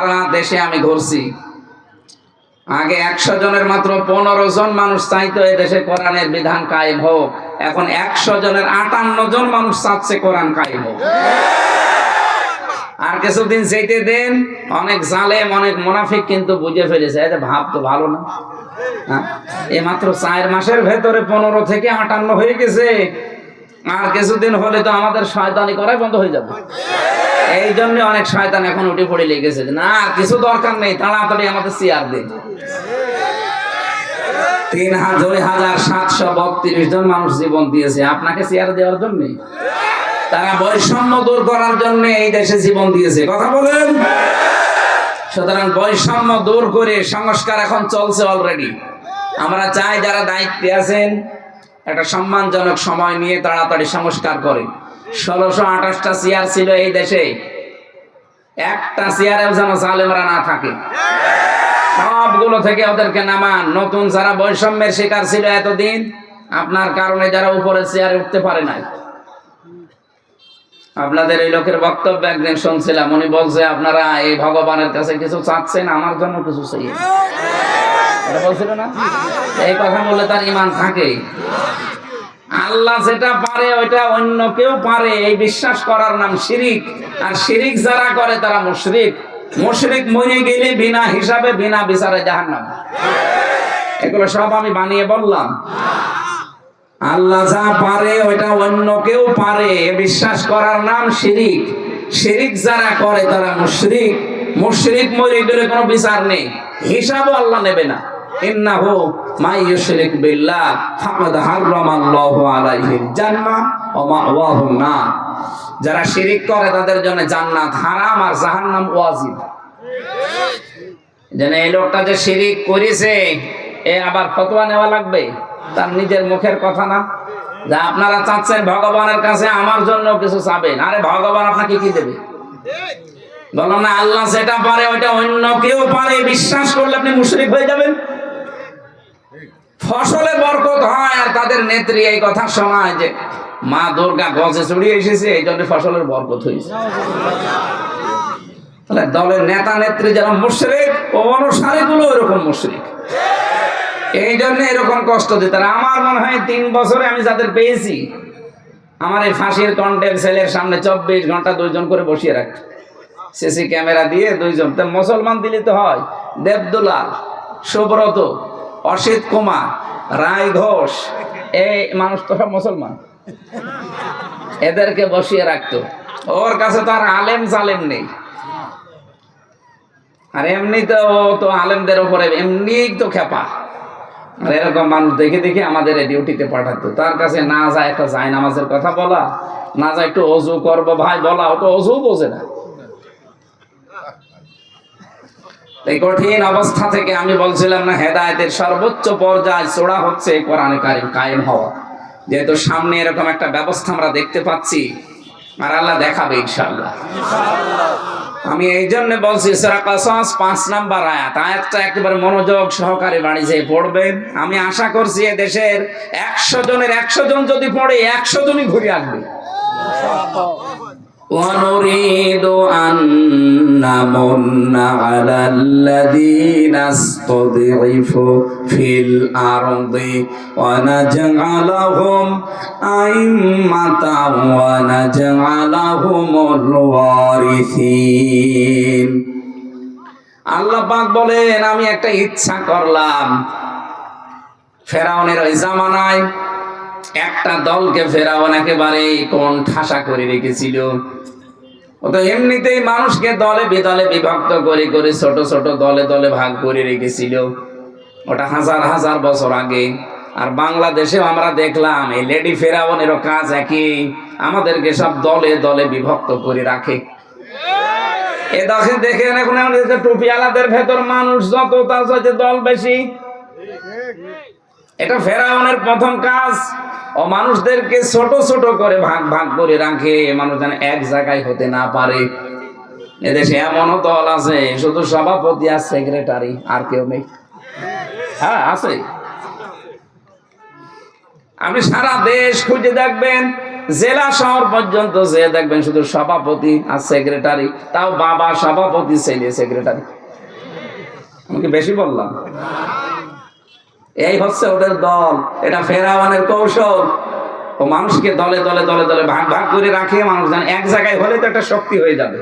সারা দেশে আমি ঘুরছি। আগে 100 জনের মাত্র 15 জন মানুষ চাইতো এই দেশে কোরআনের বিধান কায়েম হোক। এখন 100 জনের 58 জন মানুষ চাচ্ছে কোরআন কায়েম হোক। আর কিছুদিন যেতে দেন, অনেক জালেম অনেক মুনাফিক কিন্তু বুঝে ফেলেছে এই ভাব তো ভালো না। এই মাত্র 4 মাসের ভেতরে 15 থেকে 58 হয়ে গেছে। আর কিছুদিন হলে তো আমাদের শয়তানি করাই বন্ধ হয়ে যাবে। এই জন্য অনেক শয়তান এখন উঠে পড়ে লেগেছে, না আর কিছু দরকার নেই, তাড়াতাড়ি আমাদের চেয়ার দিন। 3732 জন মানুষ জীবন দিয়েছে আপনাকে চেয়ার দেওয়ার জন্য। তারা বৈষম্য দূর করার জন্য এই দেশে জীবন দিয়েছে, কথা বলেন। সুতরাং বৈষম্য দূর করে সংস্কার এখন চলছে অলরেডি। আমরা চাই যারা দায়িত্বে আছেন একটা সম্মানজনক সময় নিয়ে তাড়াতাড়ি সংস্কার করে। 1628টা চেয়ার ছিল এই দেশে, একটা চেয়ারেও যেন জালেমরা না থাকে। সবগুলো থেকে ওদেরকে নামান। নতুন যারা বৈষম্যের শিকার ছিল এতদিন, আপনার কারণে যারা উপরে চেয়ারে উঠতে পারে নাই। আপনাদের এই লোকের বক্তব্য একদিন শুনছিলাম, উনি বলছে আপনারা এই ভগবানের কাছে কিছু চাচ্ছেন, আমার জন্য কিছু চাই, এটা বলছিল না? এই কথা বললে তার ঈমান থাকে? আল্লাহ যেটা পারে ওইটা অন্য কেউ পারে, এই বিশ্বাস করার নাম শিরিক। আর শিরিক যারা করে তারা মুশরিক। মুশরিক মরে গেলে বিনা হিসাবে বিনা বিচারে জাহান্নাম। এগুলো সব আমি বানিয়ে বললাম? আল্লাহ যা পারে ওইটা অন্য কেউ পারে, বিশ্বাস করার নাম শিরিক। শিরিক যারা করে তারা মুশরিক। মুশরিক মরে গেলে কোনো বিচার নেই, হিসাবও আল্লাহ নেবে না। ইন্নাহু মান ইউশরিক বিল্লাহ ফাকাদ হারামাল্লাহু আলাইহিল জান্নাহ ওয়া মাওয়াহুন নার। যারা শিরিক করে তাদের জন্য জান্নাত হারাম আর জাহান্নাম ওয়াজিব। যেন এই লোকটা যে শিরিক করেছে এ আবার ফতোয়া নেওয়া লাগবে? তার নিজের মুখের কথা না যে আপনারা চাচ্ছেন ভগবানের কাছে আমার জন্য কিছু চাবেন। আরে ভগবান আপনাকে কি দেবে? বলো না আল্লাহ যেটা পারে ওইটা অন্য কেউ পারে, বিশ্বাস করলে আপনি মুশরিক হয়ে যাবেন। ফসলে বরকত হয়, আর তাদের নেত্রী এই কথা শোনায় যে মা দুর্গা গজে চড়িয়ে এসেছে, এই জন্য ফসলের বরকত হয়েছে। তাহলে দলের নেতা নেত্রী যারা মুশরিক, অনুসারী গুলো এরকম মুশরিক। এই জন্য এরকম কষ্ট দিতে। আমার মনে হয় 3 বছরে আমি যাদের পেয়েছি, আমার এই ফাঁসির কন্টের সেলের সামনে 24 ঘন্টা 2 জন করে বসিয়ে রাখত, সিসি ক্যামেরা দিয়ে 2 জন। তা মুসলমান দিলে তো হয়, দেবদুলাল, সুব্রত, অসিত কুমার, রায় ঘোষ, এই মানুষ তো সব মুসলমান। এদেরকে বসিয়ে রাখতো। ওর কাছে তো আর আলেম জালেম নেই। আর এমনি তো ও তো আলেমদের উপরে এমনি তো খেপা। আর এরকম মানুষ দেখে দেখে আমাদের ডিউটিতে পাঠাতো। তার কাছে না যায় একটা যায় নামাজের কথা বলা, না যায় একটু অজু করবো ভাই বলা, ও তো অজু বোঝে না। এই কঠিন অবস্থা থেকে আমি বলছিলাম না, হেদায়েতের সর্বোচ্চ পর্যায়ে চূড়া হচ্ছে কোরআনে কারিম কায়েম হওয়া। যেহেতু সামনে এরকম একটা ব্যবস্থা আমরা দেখতে পাচ্ছি, আর আল্লাহ দেখাবে ইনশাআল্লাহ। আমি এই জন্য বলছি সূরা কাসাস 5 নাম্বার আয়াত, আয়াতটা একেবারে মনোযোগ সহকারে বাড়ি যেয়ে পড়বেন। আমি আশা করছি এ দেশের 100 জনের 100 জন যদি পড়ে 100 জনই ঘুরে আসবে। وَنُرِيدُ أَن نَّمُنَّ عَلَى الَّذِينَ اسْتُضْعِفُوا فِي الْأَرْضِ وَنَجْعَلَهُمْ أَئِمَّةً وَنَجْعَلَهُمُ الْوَارِثِينَ। আল্লাহ পাক বলেন, আমি একটা ইচ্ছা করলাম। ফেরাউনের ওই জামানায় একটা দলকে ফেরাউন একেবারে কোন ঠাসা করে রেখেছিল। ও তো এমনিতেই মানুষকে দলে বিদলে বিভক্ত করে করে ছোট ছোট দলে দলে ভাগ করে রেখেছিল। ওটা হাজার হাজার বছর আগে। আর বাংলাদেশেও আমরা দেখলাম এই লেডি ফেরাউনেরও কাজ একই, আমাদেরকে সব দলে দলে বিভক্ত করে রাখে। এ দেখে দেখেন এখন টুপিওয়ালাদের ভেতর মানুষ যত তার সাথে দল বেশি। এটা ফেরাউনের প্রথম কাজ। ও মানুষদেরকে ছোট ছোট করে ভাগ ভাগ করে রাখে, মানুষ যেন এক জায়গায় হতে না পারে। এদেশে এমনও দল আছে শুধু সভাপতি আর সেক্রেটারি, আর কেউ নেই। হ্যাঁ আছে। আপনি সারা দেশ খুঁজে দেখবেন জেলা শহর পর্যন্ত যে দেখবেন শুধু সভাপতি আর সেক্রেটারি, তাও বাবা সভাপতি, ছেলে সেক্রেটারি। আমি কি বেশি বললাম? এই হচ্ছে ওদের দল, এটা ফেরাউনের কৌশল। ও মানুষকে দলে দলে দলে দলে ভাগ ভাগ করে রাখে, মানুষ জানে এক জায়গায় হলে তো একটা শক্তি হয়ে যাবে।